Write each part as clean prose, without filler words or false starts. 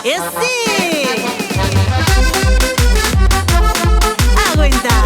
Esse aguentar.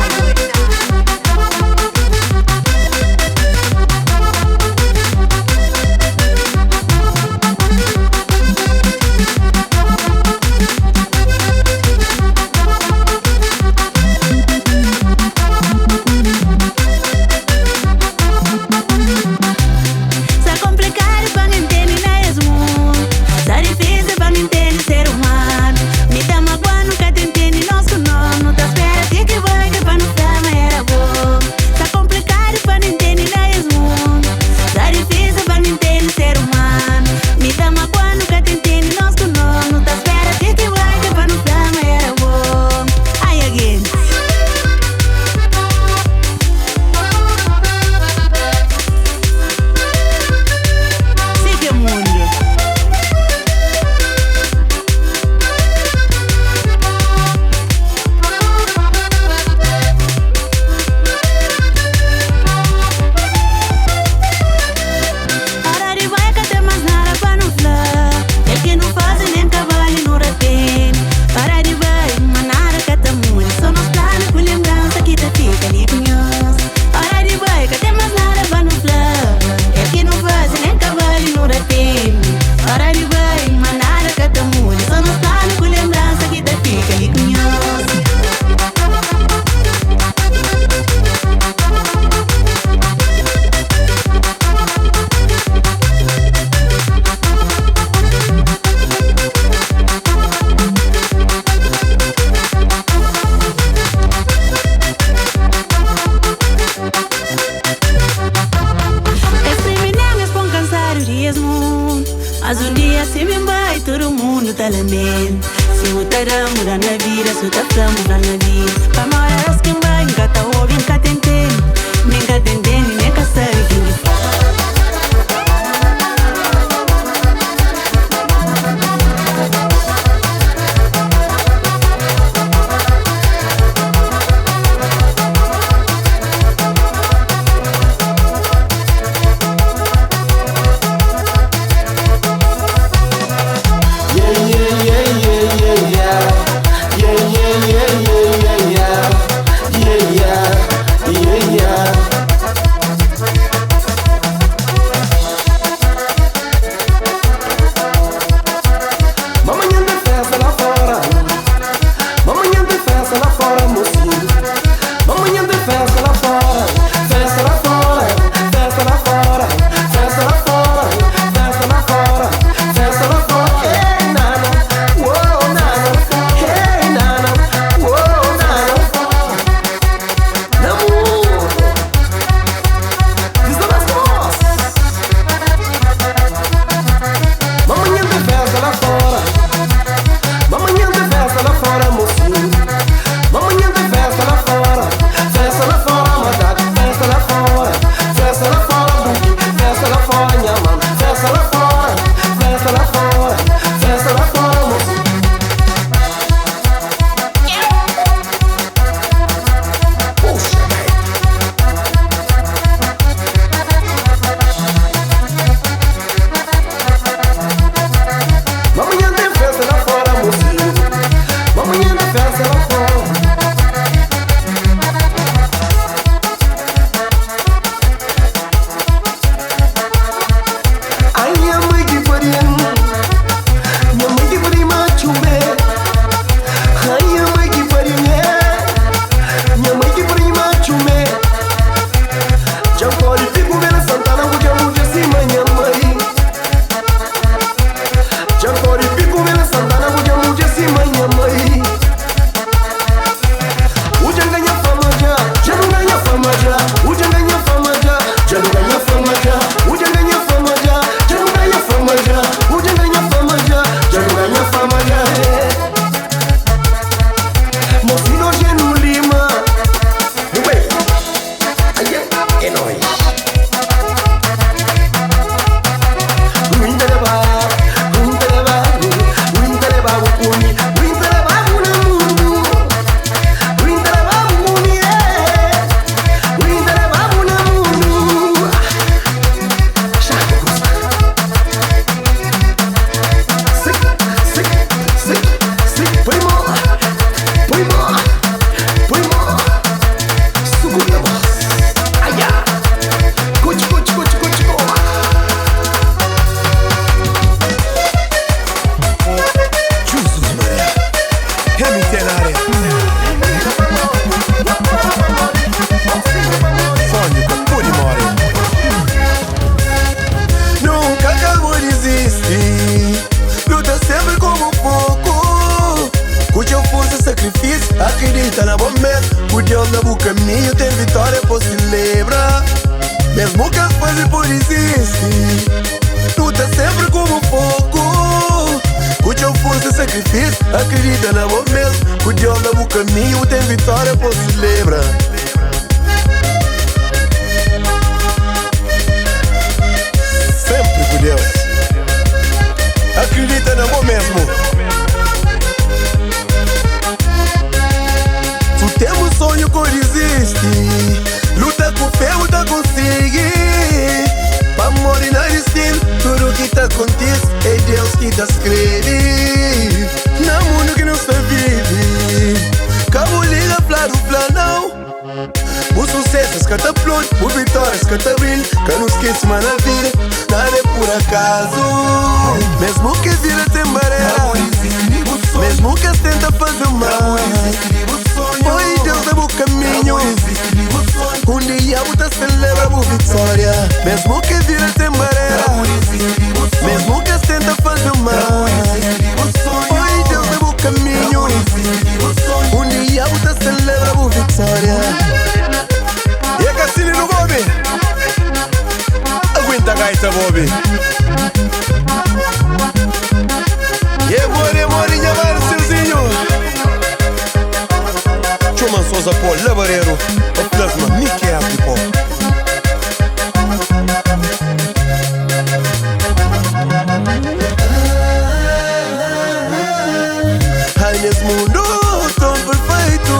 Mas um dia se me vai, todo mundo tá lamento. Se o taramo na vida, se o tafamo na vida. Pra morar quem vai, engata ouve, nunca tentei. Nem cá tentei, nem cá sabe quem me fala. desiste. Luta sempre como fogo. Com teu força e sacrifício, acredita na bom mesmo. O Deus no caminho tem vitória por se lembrar. Mesmo que as fases por desistir, luta sempre como fogo. Com teu força e sacrifício, acredita na bom mesmo. O Deus no caminho tem vitória por se lembrar. Sempre com Deus, acredita na bom mesmo. Tu tem um sonho que resiste, luta com fé, luta consegue. Pra morrer na destino, tudo que tá acontece é Deus que tá escreve. No mundo que não se vive, cabo liga para o planão. O sucesso escata pronto, o vitória escata brilho. Que não esquece mais na vida, nada é por acaso. Mesmo que vira tem barreira, mesmo que tenta fazer mal, foi Deus dá o caminho. Um dia outra celebra a vitória. Mesmo que vira tem barreira, mesmo que tenta fazer mal, foi Deus dá o caminho. Um dia outra celebra a vitória. E a Cassini no Bobby, aguenta a gaita Bobby. E é morinha mano Silzinho. Chuman Souza Pô, Labareiro, o plasma, Mickey Apipo. Ai, nesse mundo tão perfeito,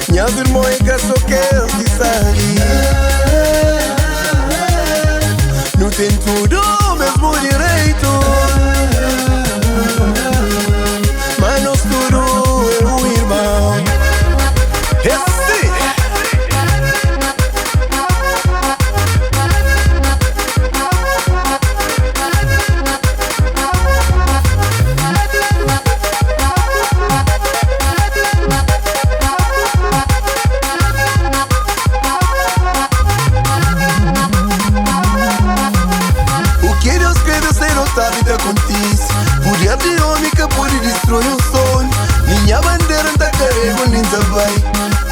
minhas irmãs que só querem que sair. Não tem tudo mesmo direito, mas nós tudo é um irmão. Esse o que Deus escreveu sem notar, a vida acontece. Poder de homem que pode destruir um sonho. Minha bandeira não tá carregando, nem tá vai.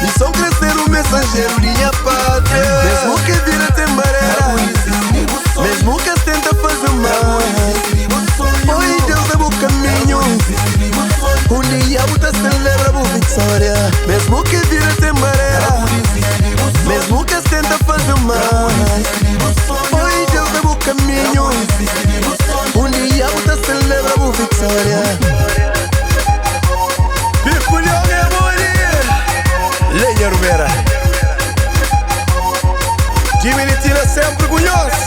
Missão crescer o mensageiro, minha pátria. Mesmo que vira tem barreira, mesmo que tenta fazer mal, foi Deus dá o caminho. Um dia outra celebra a vitória. Mesmo que vira tem barreira, mesmo que tenta fazer mal, foi Deus dá o caminho. Um dia outra celebra a vitória. Piculhão é morir, Lenha Rubera, Diminitina sempre orgulhoso.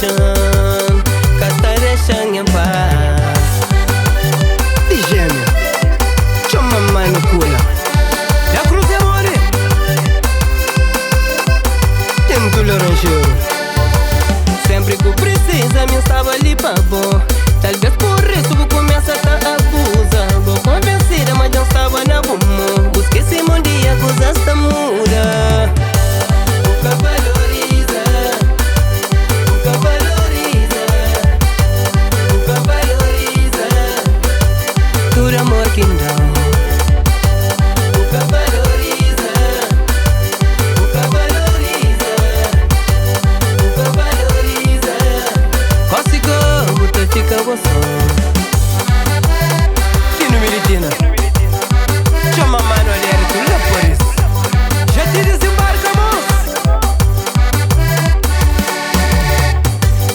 deixando, cá tá deixando em paz. De gêmea, chama mamãe no cula. Já cruzei amore, tem tu laranjeiro. Sempre que precisa, me estava ali pra bom. Talvez por isso vou começar a tá abusando. Vou convencida, mas não estava na bumo. Esqueci um dia, coisas tá muda. Nunca valoriza, nunca valoriza, nunca valoriza tudo amor que não. Nunca valoriza, nunca valoriza, nunca valoriza. Consigo, você fica gostando. Que no militina, chama a mano ali, tu lê por isso. Já te desembarcamos.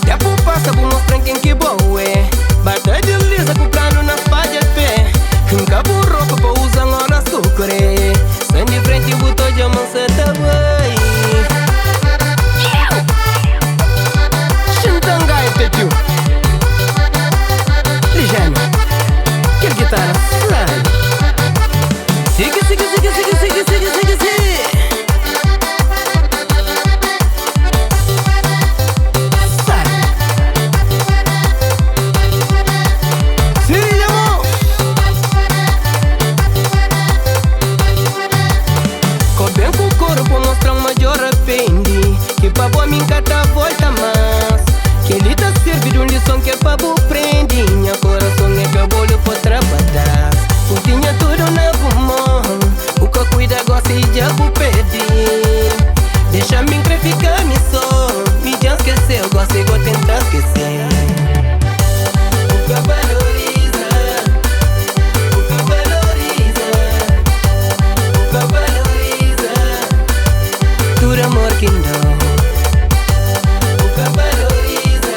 Tempo passa por mostrar quem que boa é. Bata de lisa com plano nas palhas pé. Nunca por roupa pra usar horas sucre. Sem de frente botou de mão cê tá bem. Xintangai petiu. Ligeiro. Que guitarra sai. Sigue, sigue, sigue, sigue, sigue, sigue, sigue, sigue. Sai. Sigue, amor. Cobre com o corpo, mostra um maior arrependi. Que pra boa minha tá volta mais. Que ele tá servindo lição que é pra boa prendi. Minha coração é que eu vou lhe trabalhar. Eu tinha tudo na mão. O que cuida gosta e já vou pedir. Deixa-me ficar me só. Me já esqueceu, gosto e vou tentar esquecer. Nunca valoriza, nunca valoriza, nunca valoriza tudo amor que não. Nunca valoriza,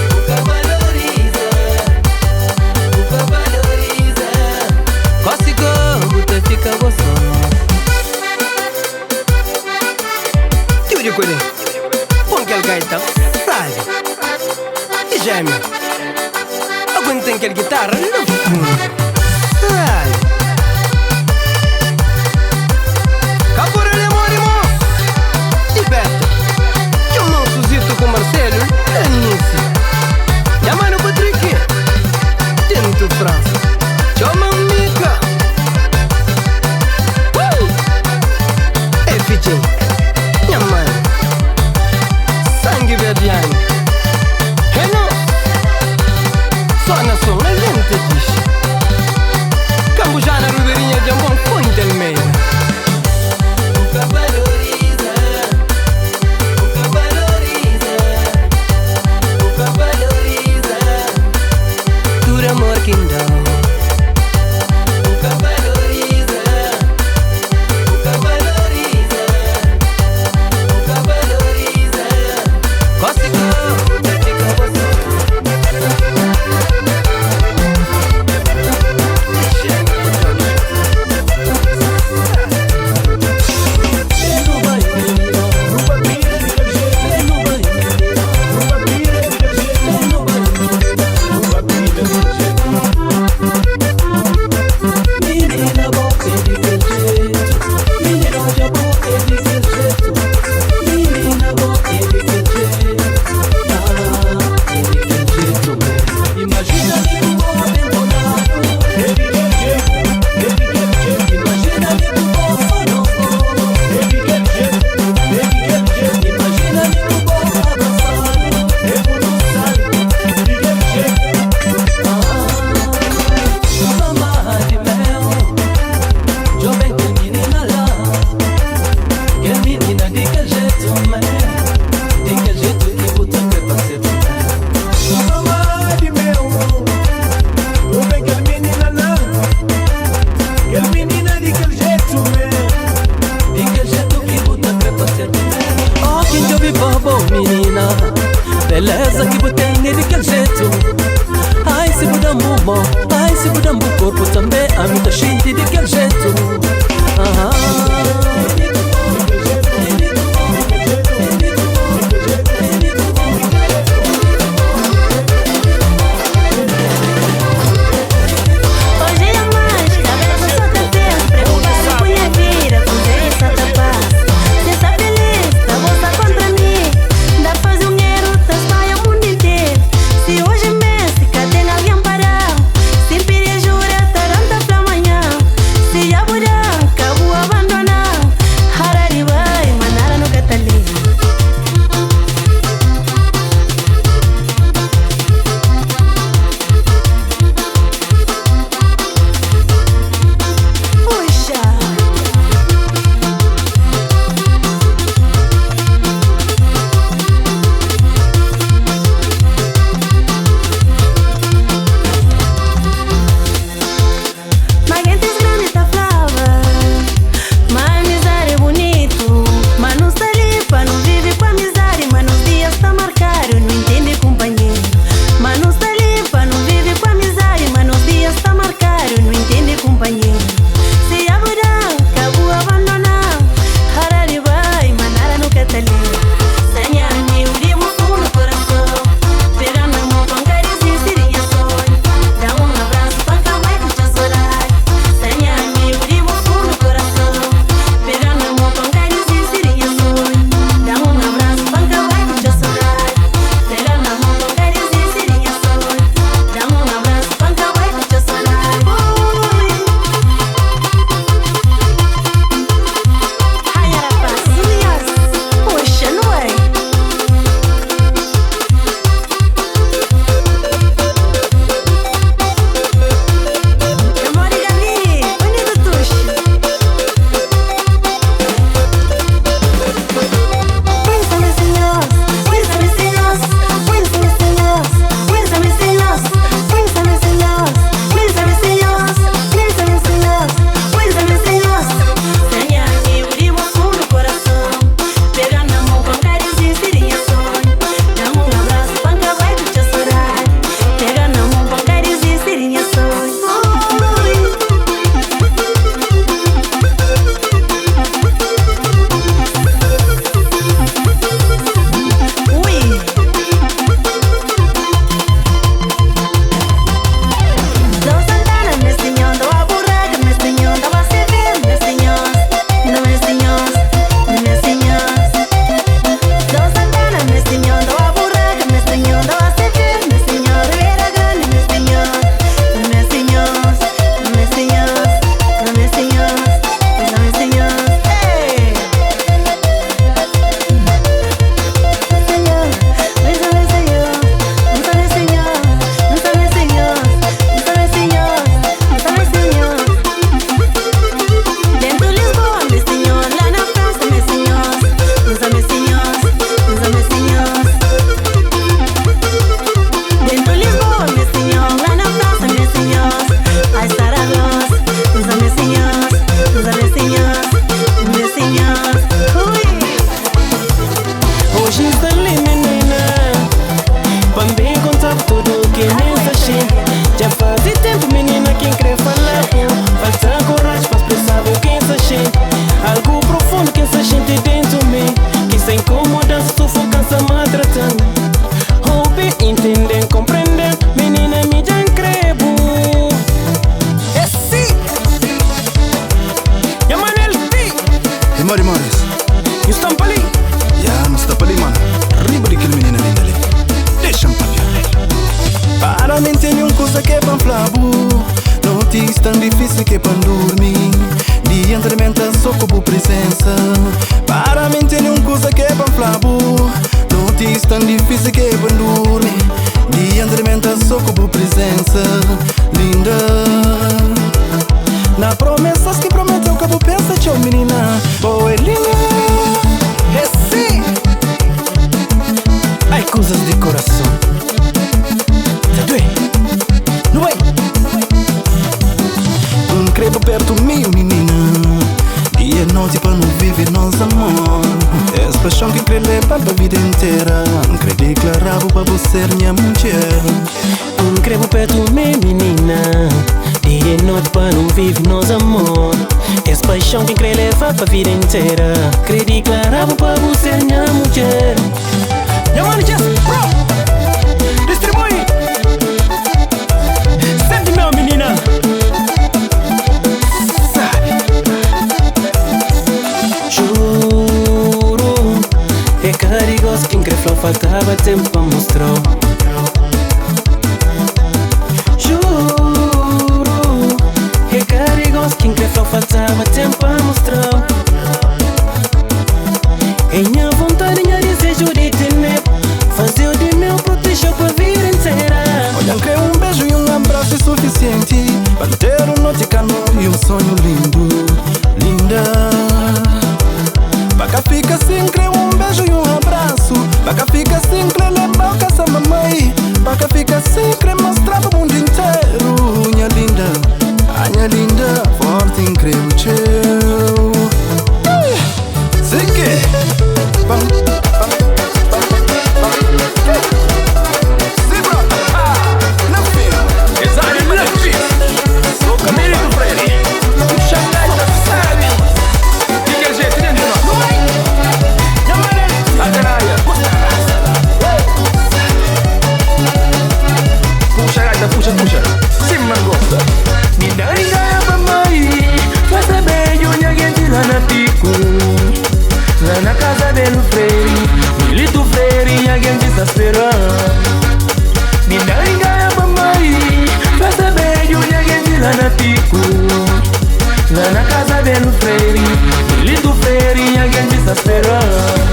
nunca valoriza, nunca valoriza. Consigo, você fica gostando. Tio de coelho, põe aquele gaitão, sabe? E gêmeo, aguenta aquele guitarra no fundo, sabe? Capura de amor, irmão. E Beto, chama o Suzito com Marcelo, Anice. Chama no Patrick, Tinto França. Chama o Mica. FJ, minha mãe. Sangue verdiano. Renan, só na som, a gente diz. Cambujana, Ribeirinha de Ambon, Fonte Almeida. Nunca valoriza, nunca valoriza, nunca valoriza tudo amor que não. Nunca valoriza, nunca valoriza, nunca valoriza. Consigo, você fica gostando. Beleza que botei nele daquele jeito. Ai, se muda mumo, ai, se muda o corpo também. A mim tá gente daquele jeito. E o stampa ali? Já, não stampa ali, mano. Riba daquele menino ali, dali. Deixa-me papiar. Para mim tem uma coisa que é para flabo. Notícia tão difícil que é para dormir. De entrementa só como presença. Para mim tem uma coisa que é para flabo. Notícia tão difícil que é para dormir. De entrementa só como presença. Linda. Na promessas que prometeu que eu penso, tchau menina. Boa linda. É sim. Ai, coisas de coração. Tá doendo? Não vai? Creio perto meu menina. Dia e noite para não viver nosso amor. Essa paixão que creio levar para a vida inteira. Creio declarar para você minha mulher. Creio perto meu menina. Dia e noite para não viver nosso amor. Essa paixão que creio levar para a vida inteira. Creio declarar para você minha mulher. Yamani Jess, bro. Distribui. Sente meu menina. Carigos quem crê faltava tempo pra mostrar. Juro, é carigos quem crê faltava tempo pra mostrar. É minha vontade, minha desejo de ter fazer o de meu proteger com a vida inteira. Olha, creio beijo e abraço é suficiente para ter noite cano e sonho lindo, linda. Para fica assim, creio beijo e abraço. Para fica assim, creio levar o caça mamãe. Para fica assim, creio mostrar pro mundo inteiro. Minha linda, forte incrível teu. Sei que puxa, sim, mas gosta. Me dá ideia pra mãe. Faz bem, unha gente lá na pico. Lá na casa dele, freire. Milito freire, e a gente está esperando. Me dá ideia pra mãe. Faz bem, unha gente lá na pico. Lá na casa dele, freire. Milito freire, e a gente está esperando.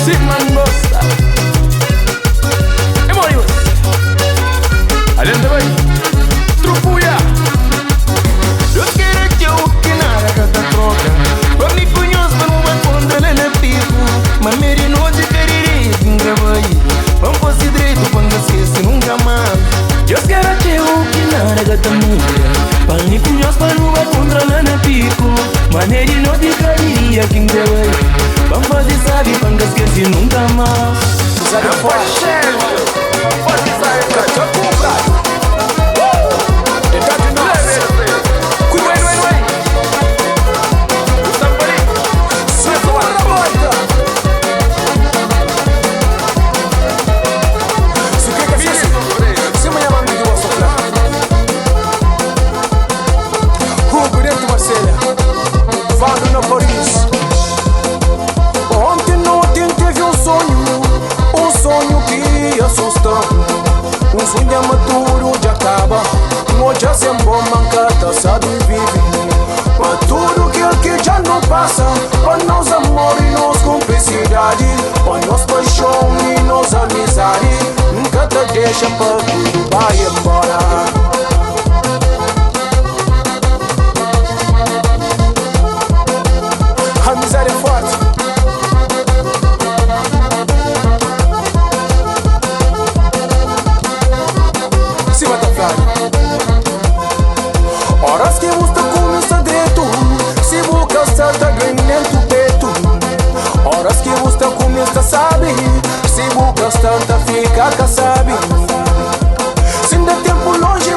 Sim, man, gosta. É Morius. Aliante, vai. Trupuia. Eu quero que eu que nada cata troca. Pra me conhecer, para não vai contra ele pico. Mas me de noite querer quem gravai. Vamos fazer direito quando esquece nunca mais. Eu quero que eu que nada cata mulher. Para me conhecer, para não vai contra ele pico. Mas me de noite querer quem gravai. Vamos fazer sabe quando esqueci nunca mais. Sabe forte. Pode sair pra te comprar. Um sonho amaduro já acaba. Hoje é sempre mancada, sabe viver. Mas tudo que já não passa. Para nós amor e nós cumplicidade. Para nós paixão e nós amizade. Nunca te deixa para tudo vai embora. Amizade é forte. Horas que você começa dentro. Se boca está ganhando tu peito. Horas que você começa sabe. Se boca está fica sabe. Se dá tempo longe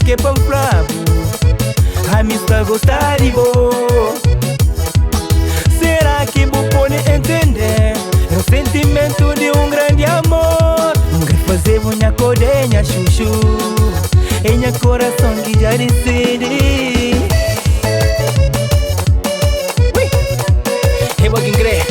que é pão flavo. A mim está gostar de bo. Será que vou poder entender? É o sentimento de um grande amor. Quer fazer minha codenha chuchu em meu coração que já decide. Hey, what can crer?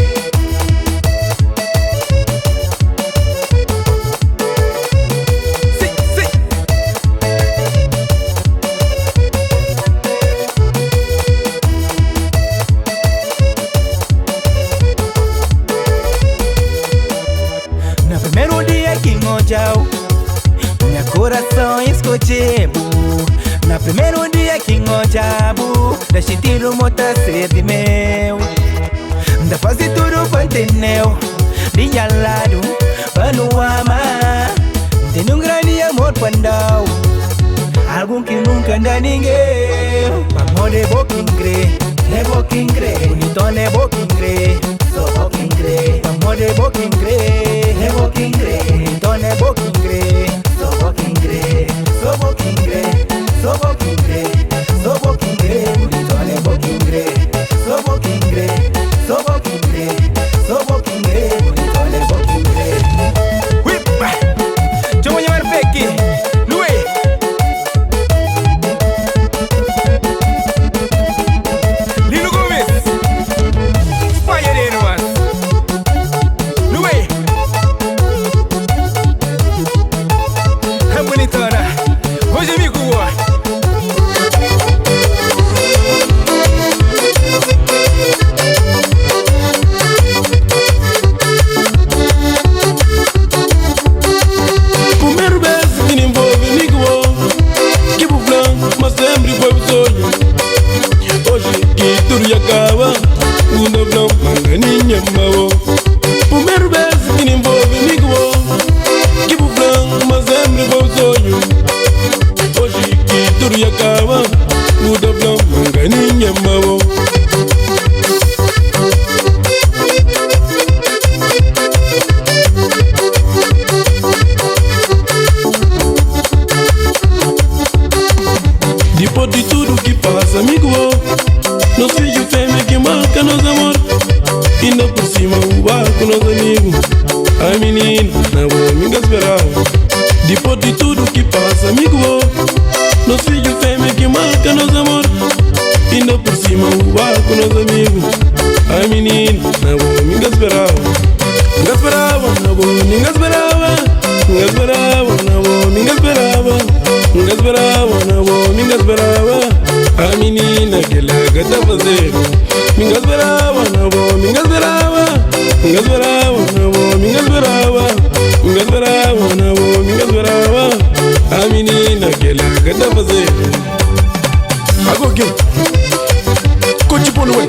No primeiro dia que ngojau, meu coração escutebo. No primeiro dia que ngojabu, deixe tiro mota ser de meu. Da fazer tudo para entender, de lado, para não amar. Tem um grande amor pandau, algo que nunca anda ninguém. Amor é bom quem crê, bonito é bom quem crê, só bom quem crê. Amor é bom quem crê, bonito é bom quem crê, só bom quem crê, só bom quem crê, só bom quem crê, só bom quem crê, bonito é bom quem crê, só bom quem crê, só bom quem crê, só bom quem crê, bonito é bom quem crê. Whipa, deixa eu chamar Becky, Luê. Lino Gomes, Espanha de nós. Luê, é bonitona, hoje é migo. Primeiro beijo que nem envolve amigo, que o plano, mas sempre foi o sonho. Hoje que tudo acaba, o novo manganinha mau. Primeiro beijo que nem envolve amigo, que o plano, mas sempre foi o sonho. Hoje que tudo acaba, o novo manganinha mau. Depois de tudo que passa, amigo, nós filhos fêmea que marca nos amor. Ainda por cima o barco, nos amigos. A menina, na boa, me esperava. Depois de tudo que passa, amigo, nós filhos fêmea que marca nos amor. Ainda por cima o barco, nos amigos. A menina, na boa, me esperava. Me esperava, na boa, me esperava. Me esperava, na boa, me esperava. Me esperava, na boa, me esperava. A menina que larga tá fazendo. Me esperava, na boa, me esperava. Me esperava, na boa, me esperava. Me esperava, na boa, me esperava. A menina que larga tá fazendo. Agora aqui, coach por no way.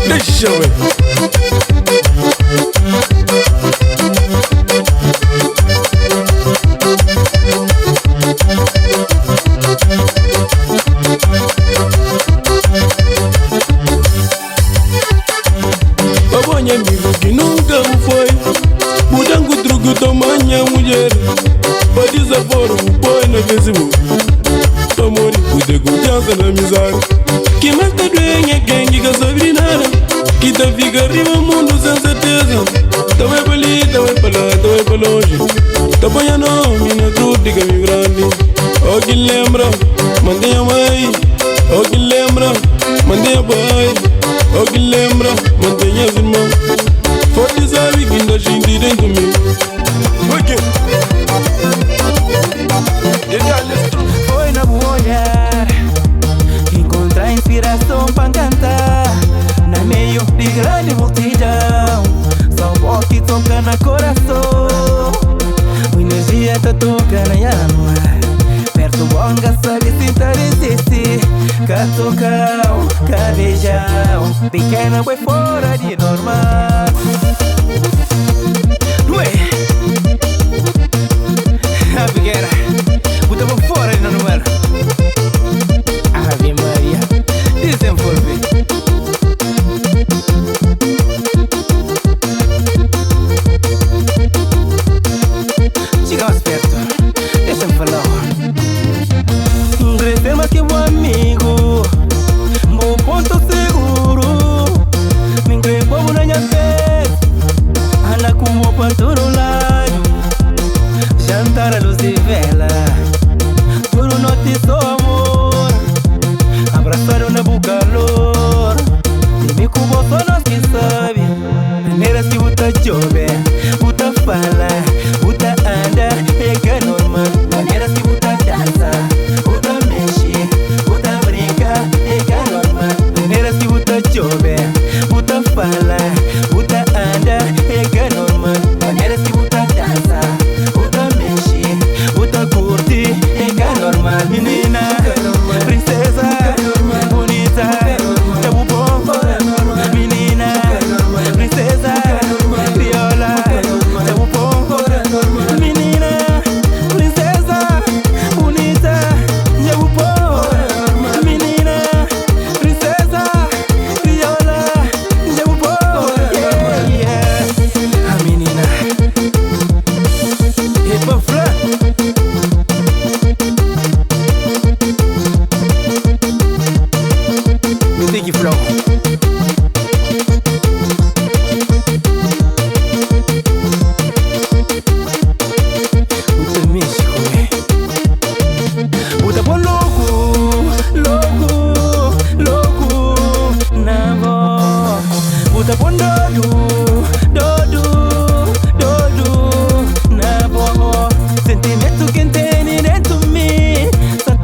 Deixa eu ver. Babonha amigo que nunca o foi. Mudango truco tamanha mulher. Para desaforo o põe no Facebook. Amor e de confiança na amizade. Que mais tá doendo é quem que sabe nada. Que tá fica arriba mundo sem certeza. Tá vai pra ali, tá vai pra lá, tá vai pra longe. Tá põe a nome na truta de caminho grande. Oh que lembra, mantenha mãe. Oh que lembra, mantenha pai. Oh que lembra, mantenha os irmãos. Forte sabe que ainda gente dentro de mim. Foi na boa olhar, encontrar inspiração para cantar. No meio de grande multidão, só o pó que toca no coração. A energia tá tocando aí no ar. Perto bonga sabe se tá resistir. Catucão, cabejão, pequena foi fora de normal. Ué, a pequena, botava fora de normal. Ave Maria, desenvolve. Chega mais perto, deixa Wondodu, dodu, dodu, na boho. Sentimento que tem dentro de mim. Só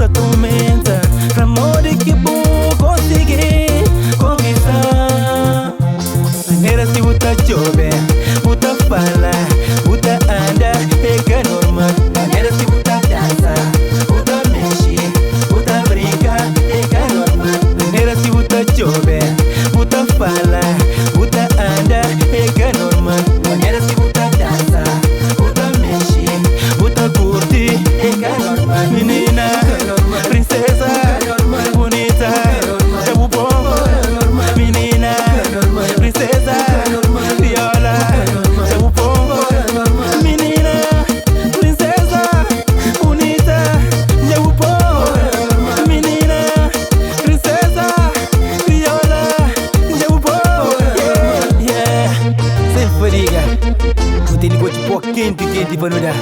tormenta. Pra amor que vou conseguir conquistar. Maneira se buta chove, buta fala, buta anda, é que é normal. Maneira se buta dança, buta mexe, buta brinca, é que é normal. Maneira se buta chove, buta fala, buta anda, é que é normal. Maneira se buta dança, buta mexe, buta curte, é que é normal. Menina, princesa, bonita, é o bom. Menina, princesa, viola, é o bom. Menina, princesa, bonita, é o bom. Menina, princesa, viola, é o bom. Yeah, sem fadiga. Não tem negócio de pó quente pra não dar.